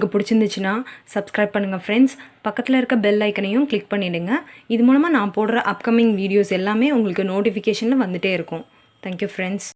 உங்களுக்கு பிடிச்சிருந்துச்சுன்னா சப்ஸ்கிரைப் பண்ணுங்கள் ஃப்ரெண்ட்ஸ். பக்கத்தில் இருக்க பெல் ஐக்கனையும் கிளிக் பண்ணிவிடுங்க. இது மூலமாக நான் போடுற அப்கமிங் வீடியோஸ் எல்லாமே உங்களுக்கு நோட்டிஃபிகேஷனில் வந்துகிட்டே இருக்கும். Thank you friends.